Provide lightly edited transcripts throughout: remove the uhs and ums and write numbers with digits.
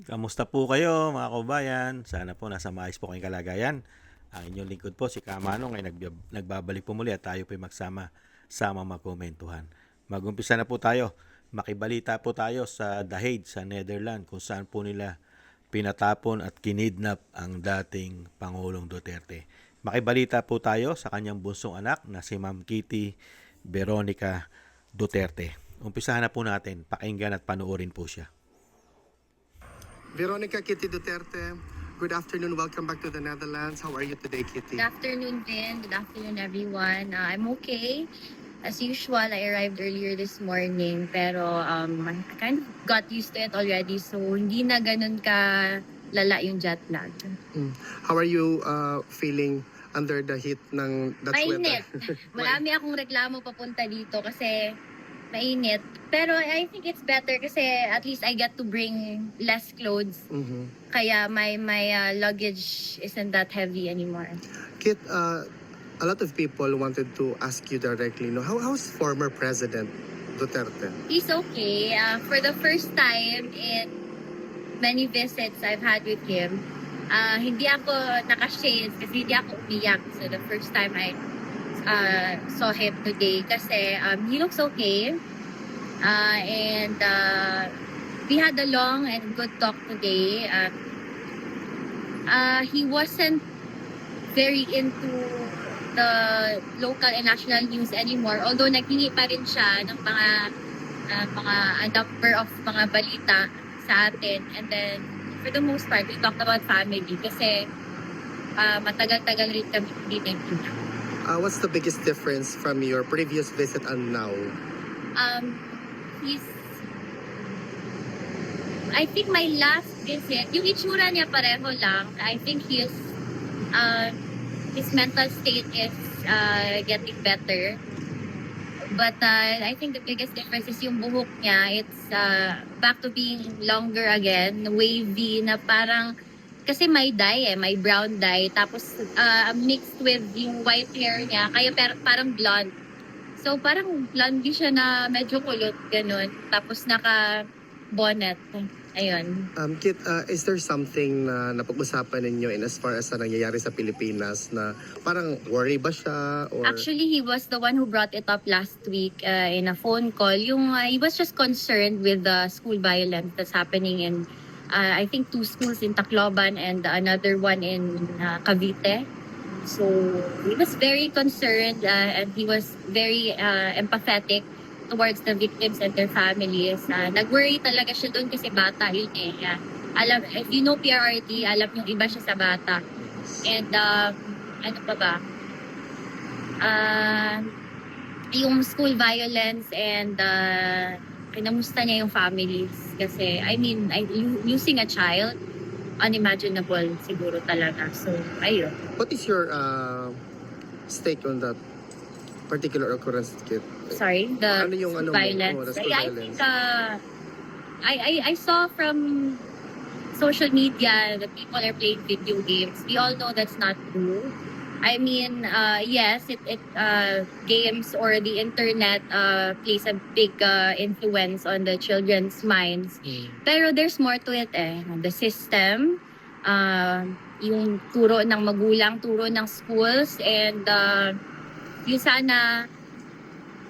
Kamusta po kayo mga kabayan? Sana po nasa maayos po kayong kalagayan. Ang inyong lingkod po si Kamanong ay nagbabalik po muli at tayo po sama magkomentuhan. Magumpisa na po tayo. Makibalita po tayo sa The Hague sa Netherlands kung saan po nila pinatapon at kinidnap ang dating Pangulong Duterte. Makibalita po tayo sa kanyang bunsong anak na si Ma'am Kitty Veronica Duterte. Umpisahan na po natin. Pakinggan at panoorin po siya. Veronica Kitty Duterte, good afternoon. Welcome back to the Netherlands. How are you today, Kitty? Good afternoon, Vin. Good afternoon, everyone. I'm okay. As usual, I arrived earlier this morning, pero I kind of got used to it already, so hindi na ganun ka lala yung jet lag. How are you feeling under the heat ng that Mainit. weather? Marami akong reklamo papunta dito kasi mainit. Pero I think it's better kasi at least I get to bring less clothes. Mhm. Kaya my luggage isn't that heavy anymore. Kit, a lot of people wanted to ask you directly, no, how's former President Duterte? He's okay. For the first time in many visits I've had with him, hindi ako naka-shades kasi hindi ako umiyak. So the first time I saw him today kasi he looks okay. And we had a long and good talk today. He wasn't very into the local and national news anymore. Although naghingi pa rin siya ng mga a number of mga balita sa atin. And then, for the most part, we talked about family kasi matagal-tagal rin kami hindi nagkita. What's the biggest difference from your previous visit and now? I think my last visit, yung itsura niya pareho lang. I think his mental state is getting better. But I think the biggest difference is yung buhok niya. It's back to being longer again, wavy na parang, kasi may dye may brown dye. Tapos mixed with yung white hair niya, kaya parang blonde. So parang blondie siya na medyo kulot, ganun. Tapos naka-bonnet. Ayun. Kit, is there something na napag-usapan ninyo in as far as na nangyayari sa Pilipinas na parang worry ba siya? Or... Actually, he was the one who brought it up last week in a phone call. Yung he was just concerned with the school violence that's happening in, I think, 2 schools in Tacloban and another one in Cavite. So he was very concerned and he was very empathetic towards the victims and their families. Nag-worry talaga siya doon kasi bata yun eh. Alam, if you know PRRD, alam yung iba siya sa bata. And ano pa ba? Yung school violence and kinamusta niya yung families. Kasi, I mean, losing a child, unimaginable siguro talaga. So, ayun. What is your stake on that particular occurrence, Kit? Sorry, the Ano yung ano mo? violence. Oh, the school I violence. think I saw from social media that people are playing video games. We all know that's not true. I mean, yes, it games or the internet plays a big influence on the children's minds. Pero there's more to it eh. The system, yung turo ng magulang, turo ng schools, and yung sana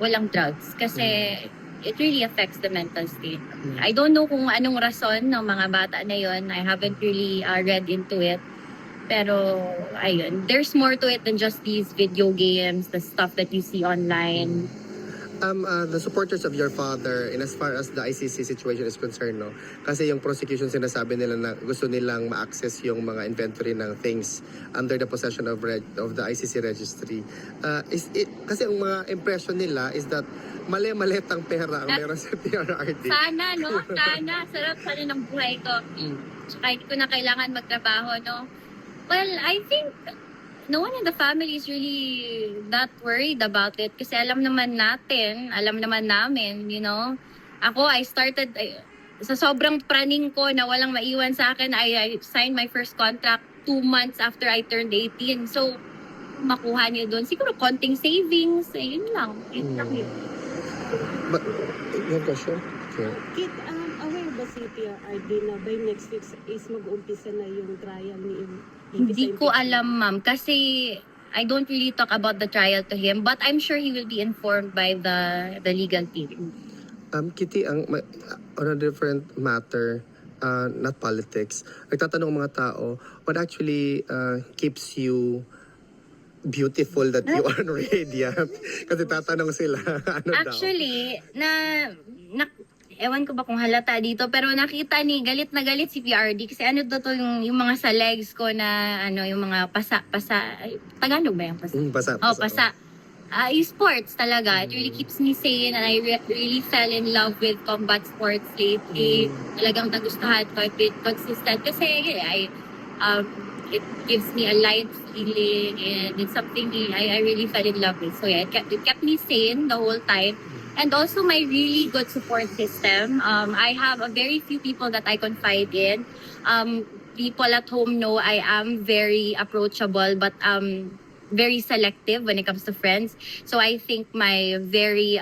walang drugs. Kasi it really affects the mental state. I don't know kung anong rason ng mga bata na yon. I haven't really read into it. Pero, ayun, there's more to it than just these video games, the stuff that you see online. The supporters of your father, in as far as the ICC situation is concerned, no? Kasi yung prosecution sinasabi nila na gusto nilang ma-access yung mga inventory ng things under the possession of the ICC registry. Kasi ang mga impression nila is that mali-malitang pera ang meron sa PRRD. Sana, no? Sana. Sarap sana ng buhay ko. Tsaka hindi ko na kailangan magtrabaho, no? Well, I think no one in the family is really that worried about it kasi alam naman namin, you know. Ako, I started, sa sobrang praning ko na walang maiwan sa akin, I signed my first contract 2 months after I turned 18. So, makuha niyo doon. Siguro konting savings, yun lang. Yun lang yun. But, one question? Okay. Kit, aware ba si PRRD na by next week is mag-uumpisa na yung trial ni Hindi sa ko impeachment. alam, ma'am, kasi I don't really talk about the trial to him, but I'm sure he will be informed by the legal team. Kitty, on a different matter, not politics, nagtatanong mga tao, what actually keeps you beautiful that you are radiant? Kasi tatanong sila, ano daw? Actually, ewan ko ba kung halata dito, pero nakita ni galit na galit si PRD kasi ano to yung mga sa legs ko na ano, yung mga pasa, ay, Tagalog ba yung pasa? Basa, Oh, pasa. Yung sports talaga. It really keeps me sane and I really fell in love with combat sports lately. Talagang nagustuhan ko. I've been consistent kasi it gives me a light feeling and it's something I really fell in love with. So yeah, it kept me sane the whole time. And also my really good support system. I have a very few people that I confide in. People at home know I am very approachable but very selective when it comes to friends. So I think my very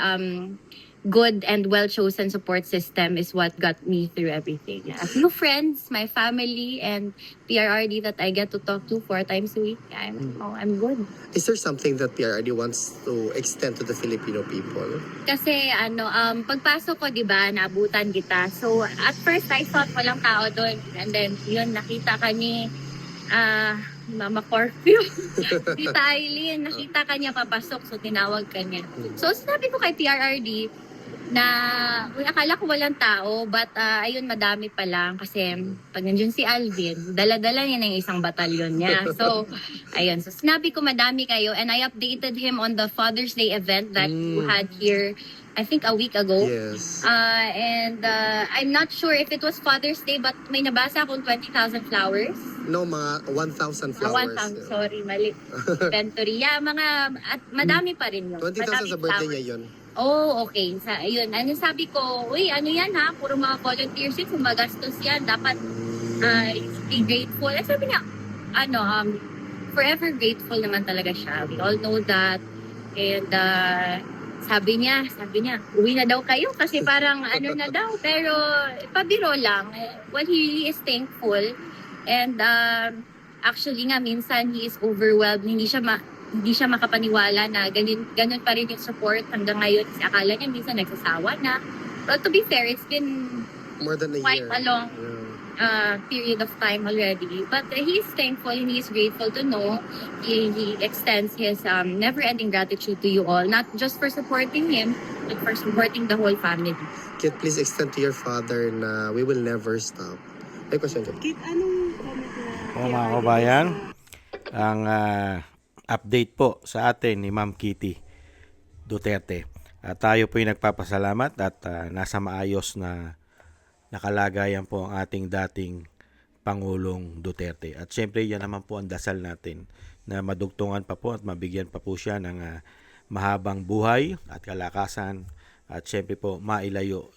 good and well-chosen support system is what got me through everything. A few friends, my family, and PRRD that I get to talk to 4 times a week. I'm good. Is there something that PRRD wants to extend to the Filipino people? Kasi pagpasok ko, di ba, naabutan kita. So at first I thought walang tao doon. And then yun, nakita ka ni Mama Corpio. Tita Eileen, nakita ka niya papasok. So tinawag ka niya. So sinabi ko kay PRRD na akala ko walang tao but ayun madami pa lang kasi pag nandiyan si Alvin, dala-dala niya ng isang batalyon niya. So ayun, so sinabi ko madami kayo and I updated him on the Father's Day event that you had here I think a week ago. Yes. And I'm not sure if it was Father's Day but may nabasa akong 20,000 flowers. No, mga 1,000 flowers. 1,000, sorry, mali. Inventory. Yeah, at madami pa rin yun. 20,000 sa Madaming birthday flowers. niya yun. Oh, okay. Ayun, ano sabi ko, uy, ano yan ha? Puro mga volunteers yun, magastos yan. Dapat be grateful. At sabi niya, forever grateful naman talaga siya. We all know that. And sabi niya, uwi na daw kayo kasi parang ano na daw. Pero pabiro lang. Well, he really is thankful. And actually nga, minsan he is overwhelmed. Hindi siya makapaniwala na ganun pa rin yung support hanggang ngayon. Kasi akala niya minsan nagsasawa na. But to be fair, it's been More than a quite year. a long period of time already. But he's thankful and he's grateful to know he extends his never-ending gratitude to you all. Not just for supporting him, but for supporting the whole family. Kit, please extend to your father na we will never stop. May question ka? Kit, anong comment na Mga kabayan, ang update po sa atin ni Ma'am Kitty Duterte. Tayo po ay nagpapasalamat at nasa maayos na nakalagayan po ang ating dating Pangulong Duterte. At syempre yan naman po ang dasal natin na madugtungan pa po at mabigyan pa po siya ng mahabang buhay at kalakasan at syempre po mailayo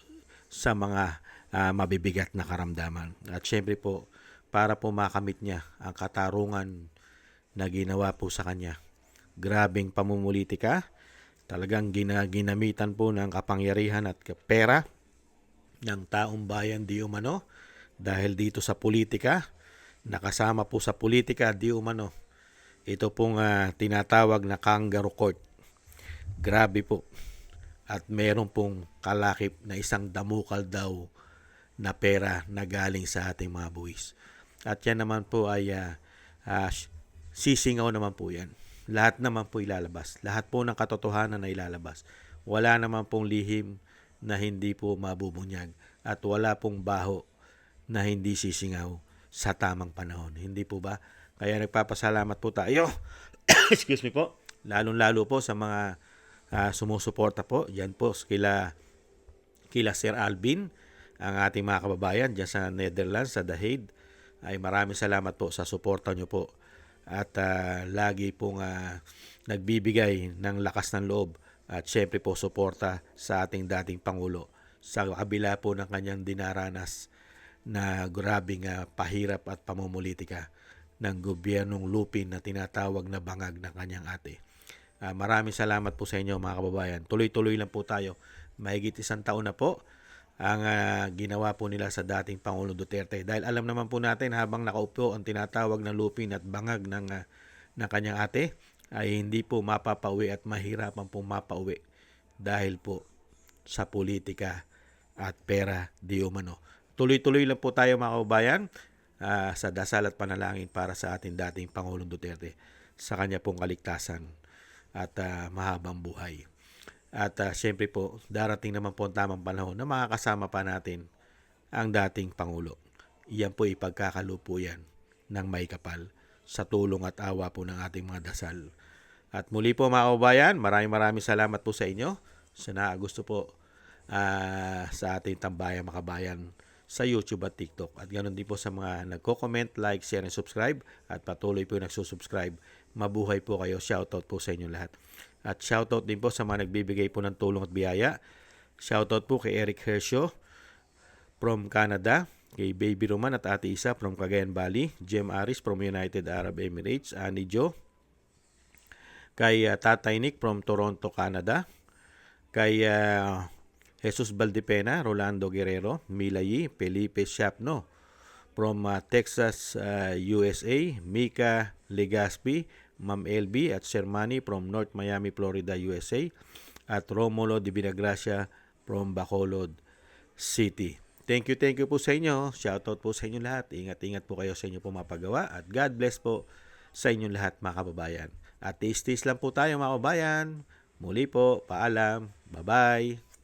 sa mga mabibigat na karamdaman. At syempre po para po makamit niya ang katarungan na ginawa po sa kanya. Grabing pamumulitika, talagang ginamitan po ng kapangyarihan at pera ng taong bayan di umano dahil dito sa politika, nakasama po sa politika di umano. Ito pong tinatawag na kangaroo court. Grabe po. At meron pong kalakip na isang damukal daw na pera na galing sa ating mga buwis. At yan naman po ay sisingaw naman po yan. Lahat naman po ilalabas. Lahat po ng katotohanan na ilalabas. Wala naman pong lihim na hindi po mabubunyag. At wala pong baho na hindi sisingaw sa tamang panahon. Hindi po ba? Kaya nagpapasalamat po tayo. Excuse me po. Lalong-lalo po sa mga sumusuporta po. Yan po kila Sir Alvin, ang ating mga kababayan dyan sa Netherlands, sa The Hague. Ay maraming salamat po sa suporta nyo po. At lagi pong nagbibigay ng lakas ng loob at syempre po suporta sa ating dating Pangulo sa kabila po ng kanyang dinaranas na grabing pahirap at pamumulitika ng gobyernong lupin na tinatawag na bangag ng kanyang ate. Maraming salamat po sa inyo mga kababayan. Tuloy-tuloy lang po tayo. Mahigit 1 taon na po ang ginawa po nila sa dating Pangulong Duterte. Dahil alam naman po natin habang nakaupo ang tinatawag na lupin at bangag ng kanyang ate ay hindi po mapapauwi at mahirapan po mapauwi dahil po sa politika at pera di umano. Tuloy-tuloy lang po tayo mga kababayan sa dasal at panalangin para sa ating dating Pangulong Duterte sa kanya pong kaligtasan at mahabang buhay. At syempre po, darating naman po ang tamang panahon na makakasama pa natin ang dating Pangulo. Iyan po ipagkakalupo yan ng may kapal sa tulong at awa po ng ating mga dasal. At muli po mga kababayan, maraming salamat po sa inyo sa gusto po sa ating Tambayang Makabayan sa YouTube at TikTok. At ganoon din po sa mga nagko-comment, like, share, and subscribe at patuloy po nagsusubscribe. Mabuhay po kayo. Shoutout po sa inyo lahat. At shoutout din po sa mga nagbibigay po ng tulong at biyaya. Shoutout po kay Eric Hershaw from Canada, kay Baby Roman at Ate Isa from Cagayan Valley, Jem Aris from United Arab Emirates, Annie Jo, kay Tatay Nick from Toronto, Canada, kay Jesus Valdepena, Rolando Guerrero, Mila Yi, Felipe Shapno from Texas, USA, Mika Legaspi, Ma'am LB at Shermani from North Miami, Florida, USA, at Romulo de Vinagracia from Bacolod City. Thank you po sa inyo. Shoutout po sa inyo lahat. Ingat po kayo sa inyo po mapagawa at God bless po sa inyong lahat mga kababayan. At tiis lang po tayo mga kababayan. Muli po, paalam. Bye-bye.